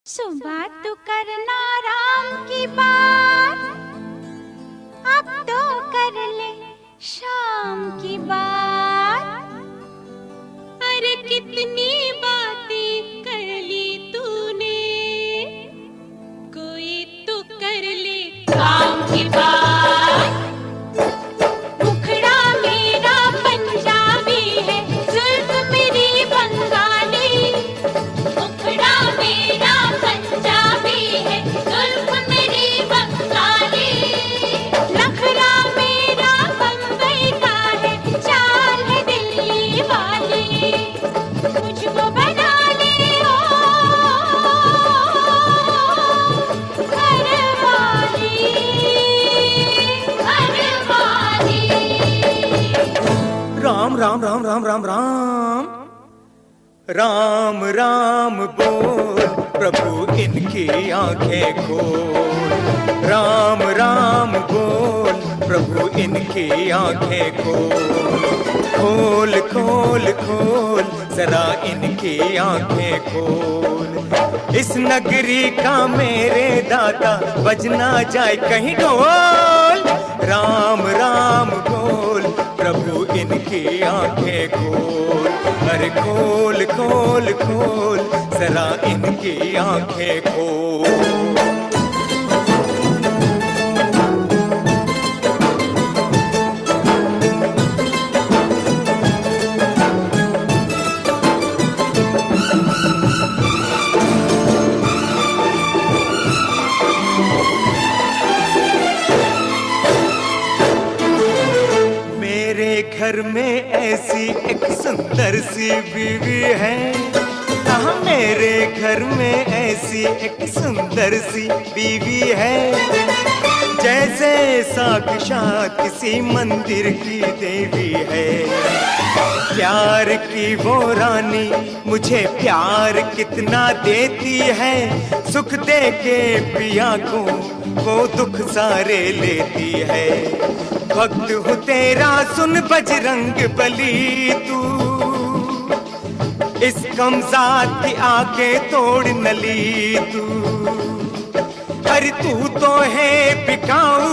सुबह तो करना राम की बात, अब तो कर ले शाम की बात। अरे कितनी बातें कर ली तूने, कोई तो कर ले काम की बात। मुखड़ा मेरा पंजाबी है, जुल्फ मेरी बंगाली। मुखड़ा मेरा पंजाबी है, जुल्फ मेरी बंगाली। नखरा मेरा बम्बई का है, चाल है दिल्ली वाली। मुझको बना ले ओ घरवाली, घरवाली। राम राम राम राम राम राम राम राम बोल, प्रभु इनकी आंखें खोल। राम राम बोल, प्रभु इनकी आंखें खोल। खोल खोल खोल जरा इनकी आंखें खोल। इस नगरी का मेरे दादा बजना जाए कहीं ढोल। राम राम बोल, प्रभु इनकी आंखें खोल। अरे खोल खोल खोल जरा इनकी आंखें खोल। घर में ऐसी एक सुंदर सी बीवी है। हाँ, मेरे घर में ऐसी एक सुंदर सी बीवी है, जैसे साक्षात किसी मंदिर की देवी है। प्यार की वो रानी मुझे प्यार कितना देती है, सुख दे के पिया को वो दुख सारे लेती है। भक्त हूँ तेरा सुन बजरंग बली, तू इस कमज़ात की आंखें तोड़ नली तू। अरे तू तो है बिकाऊ,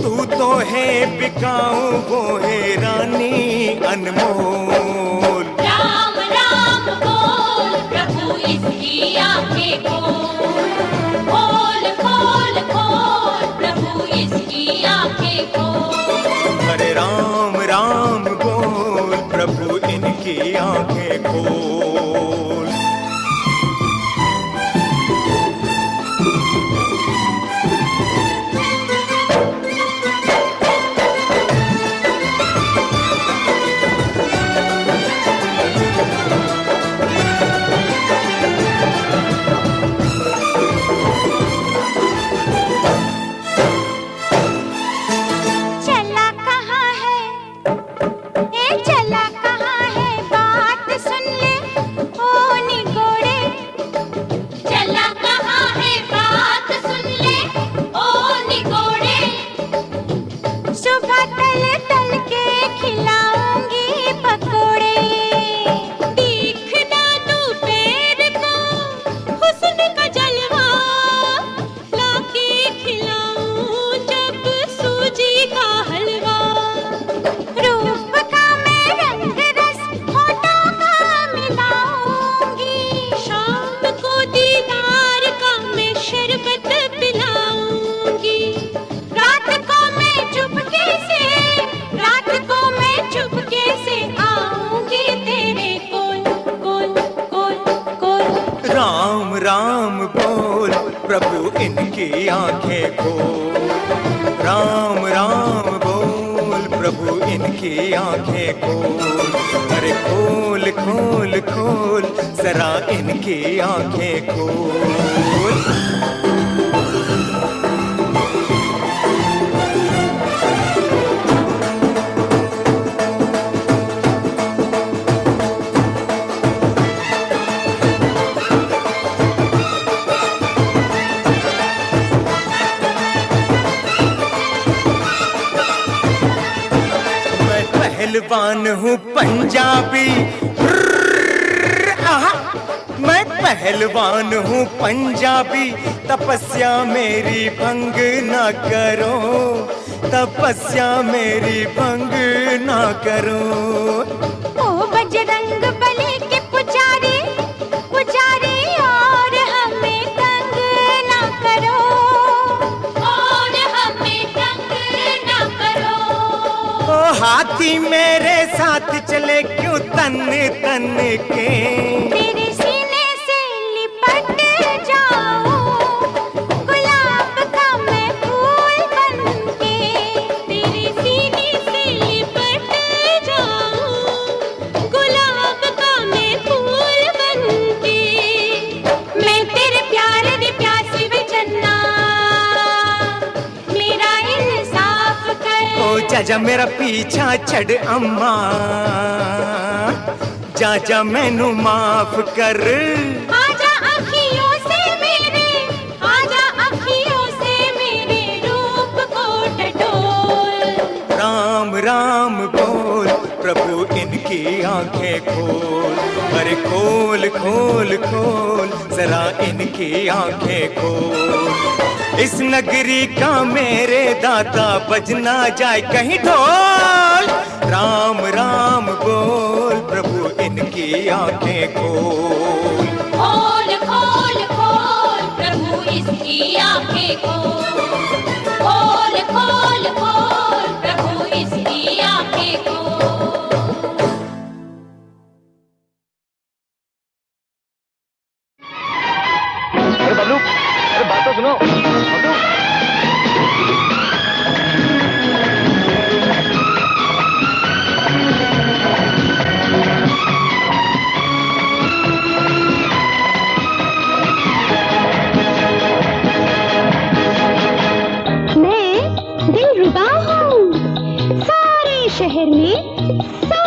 तू तो है बिकाऊ, वो है रानी अनमोल। राम राम बोल प्रभु इसकी आंखें खोल, खोल खोल खोल प्रभु इसकी आंखें खोल। अरे राम राम बोल प्रभु इनकी आंखें खोल। प्रभु इनकी आंखें खोल। राम राम बोल प्रभु इनकी आंखें खोल। अरे खोल खोल खोल जरा इनकी आंखें खोल। पहलवान हूँ पंजाबी, मैं पहलवान हूँ पंजाबी, तपस्या मेरी भंग ना करो, तपस्या मेरी भंग ना करो। ओ बजरंग बली के पुजारी, पुजारी और हमें तंग ना करो, और हमें तंग ना करो। ओ हाथी मेरे साथ चले क्यों तन तन के, तेरे सीने से लिपट जाऊं, गुलाब का मैं फूल बनके, तेरे सीने से लिपट जाऊं, गुलाब का मैं फूल बनके। मैं तेरे प्यार दी प्यासी वे चन्ना, मेरा इंसाफ कर। ओ चाचा मेरा पीछा छड़ अम्मा, चाचा मैनू माफ कर। आजा अखियों से मेरे, आजा अखियों से मेरे रूप को टटोल। राम राम बोल प्रभु इनकी आंखें खोल। अरे खोल खोल खोल जरा इनकी आंखें खोल। इस नगरी का मेरे दाता बजना जाए कहीं ढोल। राम राम बोल प्रभु इनकी आंखें खोल। खोल खोल खोल प्रभु इसकी आंखें खोल, खोल खोल खोल प्रभु इसकी आंखें खोल। अरे बबलू, अरे बात तो सुनो बबलू। शहर में